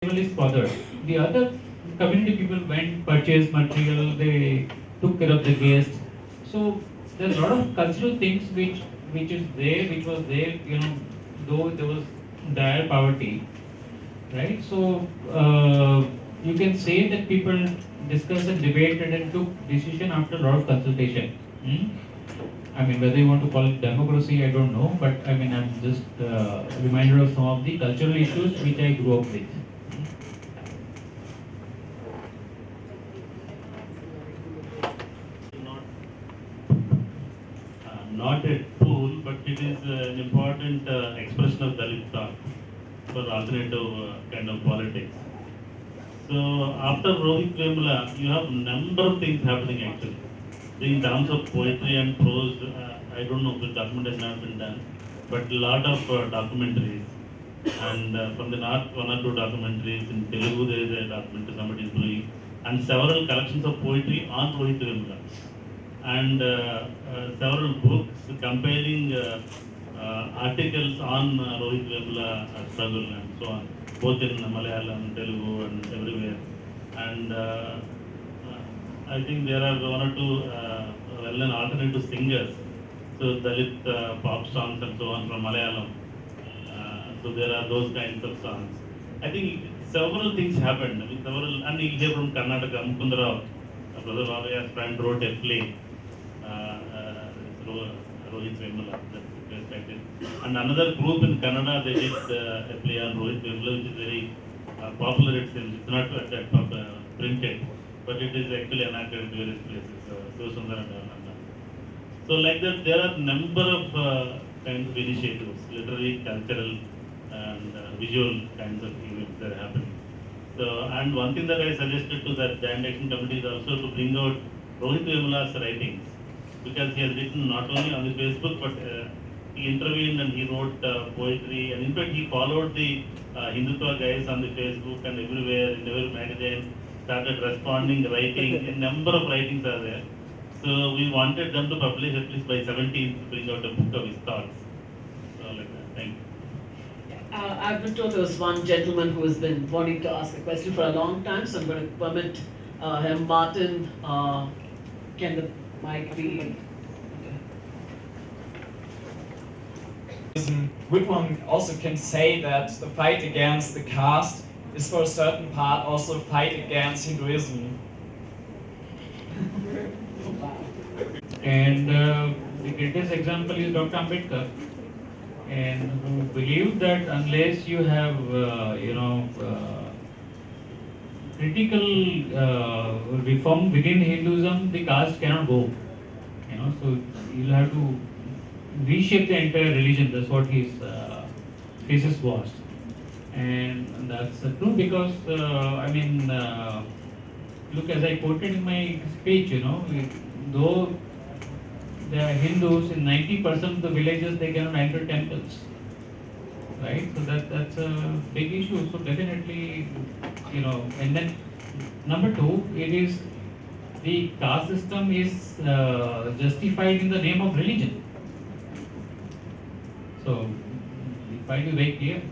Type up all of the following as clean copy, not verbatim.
is bothered. The other community people went, purchased material, they took care of the guests. So there's a lot of cultural things which was there, though there was dire poverty, right? So you can say that people discussed and debated and took decision after a lot of consultation. Hmm? I mean, whether you want to call it democracy, I don't know, but I mean, I'm just reminded of some of the cultural issues which I grew up with. Not a tool, but it is an important expression of Dalit thought for alternative kind of politics. So after Rohit Vemula, you have number of things happening actually. In terms of poetry and prose, I don't know if the documentation has been done, but a lot of documentaries. And from the north, one or two documentaries. In Telugu, there is a documentary somebody is doing, and several collections of poetry on Rohit Vemula. And several books comparing articles on Rohit Vemula struggle and so on, both in Malayalam, Telugu, and everywhere. And I think there are one or two well-known alternative singers, so Dalit pop songs and so on from Malayalam. So there are those kinds of songs. I think several things happened. I mean, several, and you hear from Karnataka, Mukundarao, Brother Bhavya's friend wrote a play. Rohit Vemula, that's respected. And another group in Canada, they did a play on Rohit Vemula, which is very popular. It seems it's not printed, but it is actually enacted in various places. So Sundar and Ananda. So like that, there are number of kinds of initiatives, literary, cultural, and visual kinds of events that are happening. So, and one thing that I suggested to that Giant Action Committee is also to bring out Rohit Vemula's writings, because he has written not only on the Facebook, but he intervened and he wrote poetry, and in fact he followed the Hindutva guys on the Facebook and everywhere, in every magazine, started responding, writing, a number of writings are there. So we wanted them to publish at least by 17th to bring out a book of his thoughts. So like that, thank you. I've been told there was one gentleman who has been wanting to ask a question for a long time, so I'm going to permit him. Martin, can the mic be? One also can say that the fight against the caste is for a certain part also a fight against Hinduism. And the greatest example is Dr. Ambedkar, and who believed that unless you have, critical reform within Hinduism, the caste cannot go. So you'll have to reshape the entire religion. That's what his thesis was, and that's true because look, as I quoted in my speech, though there are Hindus in 90% of the villages, they cannot enter temples, right? So that's a big issue. So definitely, and then number two, it is the caste system is justified in the name of religion. So the fight is very clear.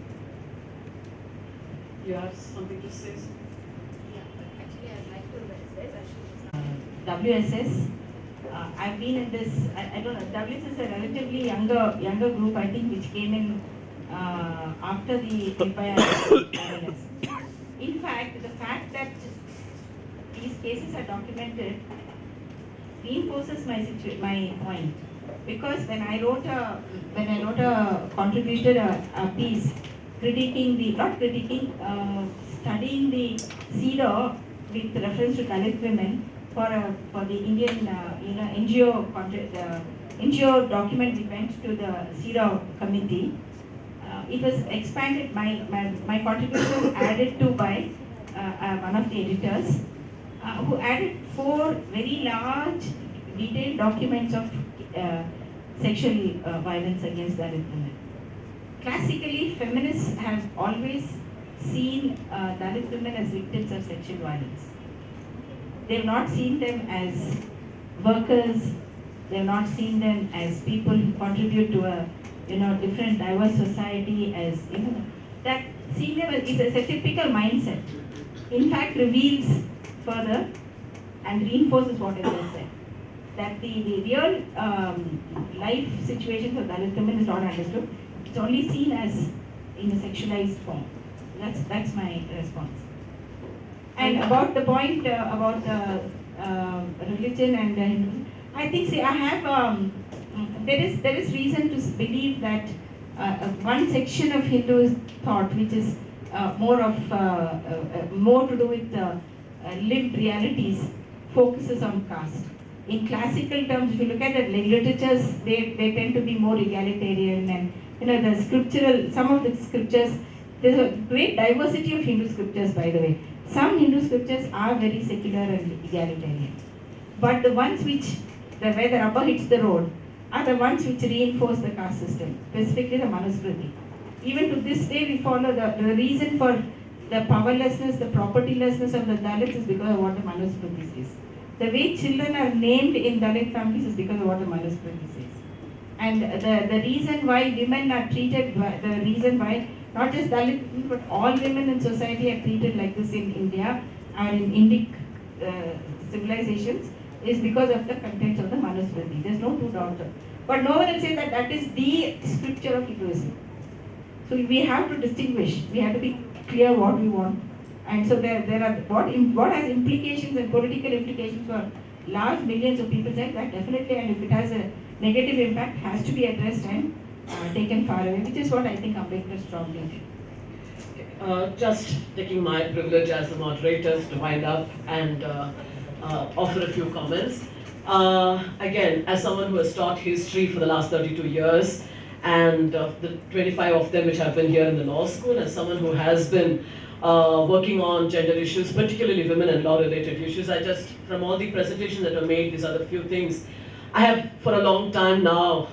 You have something to say? Actually, I'd like to raise this. WSS. I've been in this. I don't know. WSS is a relatively younger group, I think, which came in after the empire. In fact, the fact that these cases are documented reinforces my point, because when I contributed a piece studying the CEDAW with reference to Dalit women for the Indian NGO document we went to the CEDAW committee. It was expanded. My contribution was added to by one of the editors, who added 4 very large detailed documents of sexual violence against Dalit women. Classically, feminists have always seen Dalit women as victims of sexual violence. They've not seen them as workers. They've not seen them as people who contribute to a different diverse society. As that seen is a typical mindset. In fact, reveals further and reinforces what I just said. That the real life situation for Dalit women is not understood. It's only seen as in a sexualized form. That's my response. And about the point about religion and Hinduism, I think I have there is reason to believe that one section of Hindu thought, which is more to do with lived realities, focuses on caste. In classical terms, if you look at the literatures, they tend to be more egalitarian, and the scriptural, some of the scriptures, there's a great diversity of Hindu scriptures, by the way. Some Hindu scriptures are very secular and egalitarian, but the ones where the rubber hits the road are the ones which reinforce the caste system, specifically the Manusmriti. Even to this day, we follow the reason for the powerlessness, the propertylessness of the Dalits is because of what the Manusmriti says. The way children are named in Dalit families is because of what the Manusmriti says. And the reason why women are treated, the reason why not just Dalit women, but all women in society are treated like this in India or in Indic civilizations is because of the contents of the Manusmriti. There's no two doubt. But no one will say that that is the scripture of Hinduism. So we have to distinguish. We have to be clear what we want. And so there are what has implications and political implications for large millions of people, that definitely, and if it has a negative impact, has to be addressed and taken far away, which is what I think Ambedkar strongly did. Just taking my privilege as the moderator to wind up and offer a few comments. Again, as someone who has taught history for the last 32 years, and the 25 of them which have been here in the law school, as someone who has been working on gender issues, particularly women and law-related issues, I just, from all the presentations that were made, these are the few things, I have for a long time now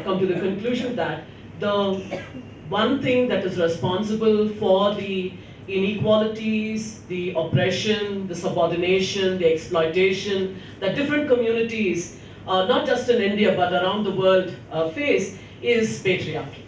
come to the conclusion that the one thing that is responsible for the inequalities, the oppression, the subordination, the exploitation that different communities, not just in India but around the world, face is patriarchy.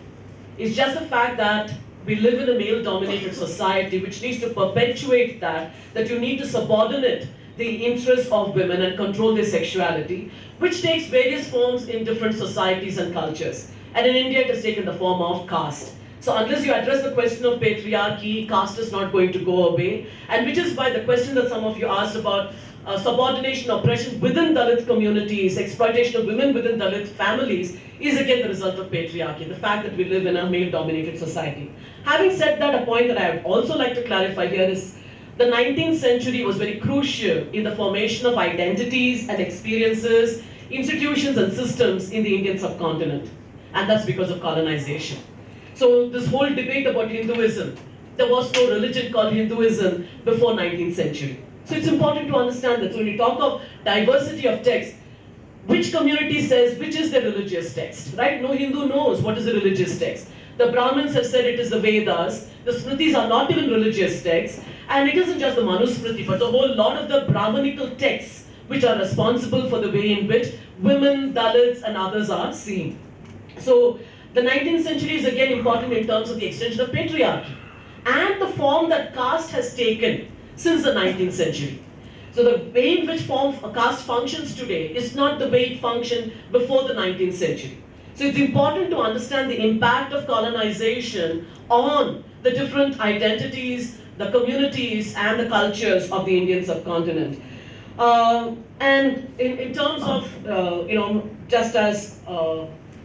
It's just the fact that we live in a male-dominated society which needs to perpetuate that you need to subordinate the interests of women and control their sexuality, which takes various forms in different societies and cultures. And in India, it has taken the form of caste. So unless you address the question of patriarchy, caste is not going to go away. And which is why the question that some of you asked about subordination, oppression within Dalit communities, exploitation of women within Dalit families, is again the result of patriarchy, the fact that we live in a male-dominated society. Having said that, a point that I would also like to clarify here is the 19th century was very crucial in the formation of identities and experiences, institutions and systems in the Indian subcontinent. And that's because of colonization. So this whole debate about Hinduism, there was no religion called Hinduism before 19th century. So it's important to understand that. So when you talk of diversity of text, which community says which is the religious text, right? No Hindu knows what is the religious text. The Brahmins have said it is the Vedas. The Smritis are not even religious texts. And it isn't just the Manusmriti, but the whole lot of the Brahmanical texts which are responsible for the way in which women, Dalits and others are seen. So the 19th century is again important in terms of the extension of patriarchy and the form that caste has taken since the 19th century. So the way in which caste functions today is not the way it functioned before the 19th century. So it's important to understand the impact of colonization on the different identities, the communities and the cultures of the Indian subcontinent. And in terms of, just as,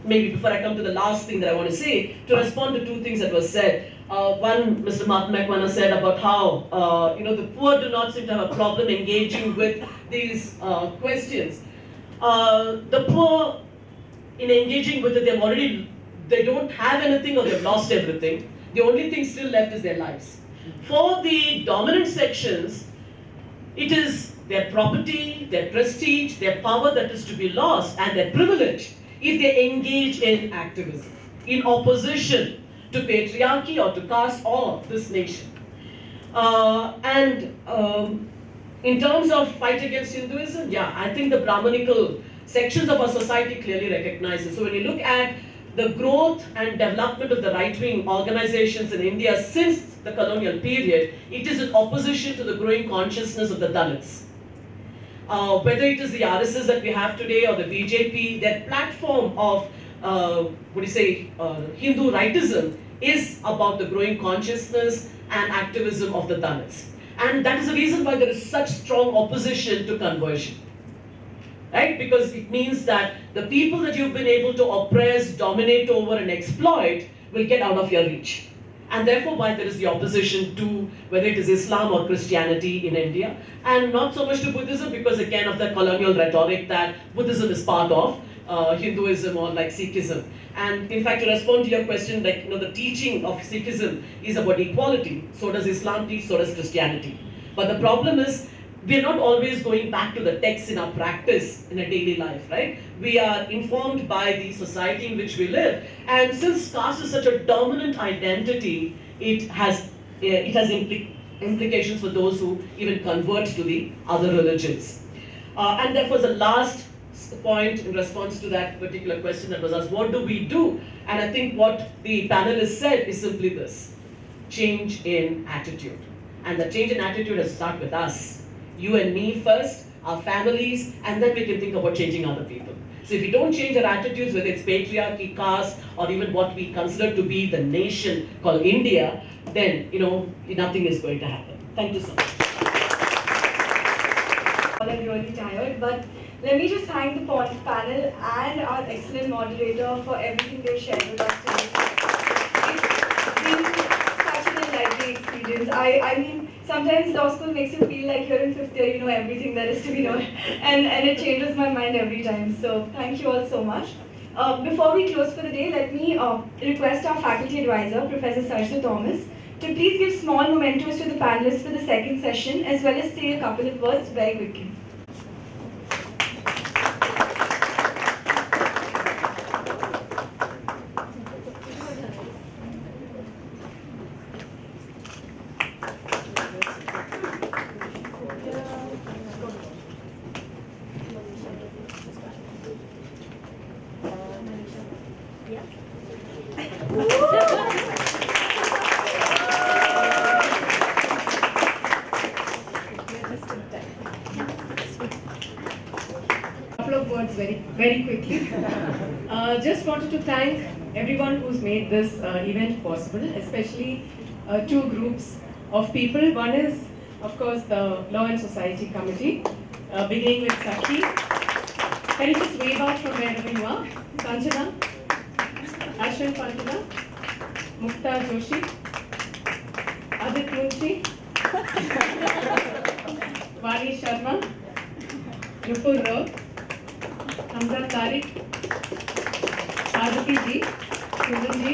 maybe before I come to the last thing that I want to say, to respond to two things that were said. One, Mr. Macwan said about how, the poor do not seem to have a problem engaging with these questions. The poor, in engaging with it, they don't have anything or they've lost everything. The only thing still left is their lives. For the dominant sections, it is their property, their prestige, their power that is to be lost, and their privilege if they engage in activism, in opposition to patriarchy or to caste or this nation. In terms of fight against Hinduism, yeah, I think the Brahmanical sections of our society clearly recognize it. So when you look at the growth and development of the right-wing organizations in India since the colonial period, it is in opposition to the growing consciousness of the Dalits. Whether it is the RSS that we have today or the BJP, their platform of Hindu rightism is about the growing consciousness and activism of the Dalits. And that is the reason why there is such strong opposition to conversion. Right? Because it means that the people that you've been able to oppress, dominate over and exploit will get out of your reach. And therefore why there is the opposition to whether it is Islam or Christianity in India, and not so much to Buddhism, because again of the colonial rhetoric that Buddhism is part of Hinduism or like Sikhism. And in fact, to respond to your question, like the teaching of Sikhism is about equality. So does Islam teach, so does Christianity. But the problem is, we're not always going back to the text in our practice in a daily life, right? We are informed by the society in which we live. And since caste is such a dominant identity, it has implications for those who even convert to the other religions. And therefore, the last point in response to that particular question that was asked, what do we do? And I think what the panelists said is simply this: change in attitude. And the change in attitude has to start with us. You and me first, our families, and then we can think about changing other people. So if we don't change our attitudes, whether it's patriarchy, caste, or even what we consider to be the nation called India, then nothing is going to happen. Thank you so much. All are really tired, but let me just thank the panel and our excellent moderator for everything they've shared with us today. It's been such an enlightening experience. I mean, sometimes law school makes you feel like you're in fifth year, you know everything there is to be known, and it changes my mind every time. So thank you all so much. Before we close for the day, let me request our faculty advisor, Professor Sarsha Thomas, to please give small mementos to the panelists for the second session, as well as say a couple of words very quickly. Very quickly. Just wanted to thank everyone who's made this event possible, especially two groups of people. One is, of course, the Law and Society Committee, beginning with Sakhi. Can you just wave out from wherever you are? Sanjana, Ashwin Pantula, Mukta Joshi, Adit Munshi, Vani Sharma, Nupur Rao, Hamza Tariq, Aditi ji, Susan ji,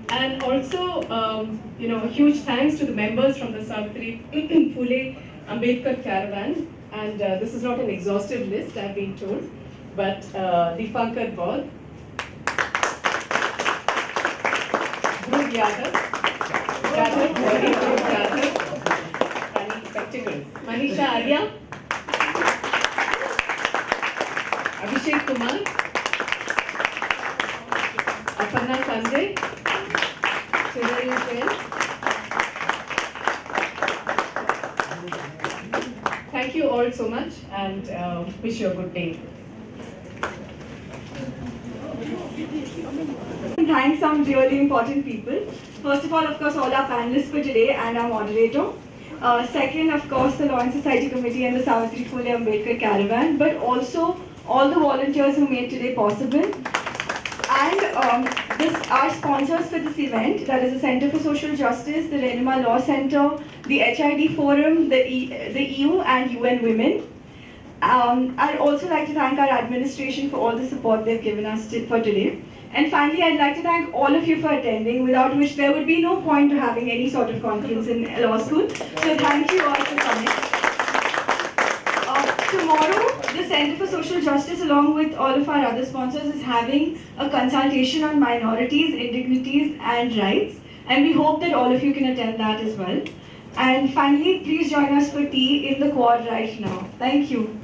and also, a huge thanks to the members from the Savitri Phule Ambedkar Caravan. And this is not an exhaustive list, I've been told, but Deepankar Baud, Dhruv Yadav, running spectacles, Manisha Arya, Abhishek Kumar, Aparna Sanjay, Chirayu Jain. Thank you all so much, and wish you a good day. Thank some really important people. First of all, of course, all our panelists for today and our moderator. Second, of course, the Law and Society Committee and the Savitri Phule Ambedkar Caravan, but also all the volunteers who made today possible. And our sponsors for this event, that is the Center for Social Justice, the Renima Law Center, the HID Forum, the EU and UN Women. I'd also like to thank our administration for all the support they've given us for today. And finally, I'd like to thank all of you for attending, without which there would be no point to having any sort of conference in law school. So thank you all for coming. Tomorrow, the Center for Social Justice, along with all of our other sponsors, is having a consultation on minorities, indignities and rights. And we hope that all of you can attend that as well. And finally, please join us for tea in the quad right now. Thank you.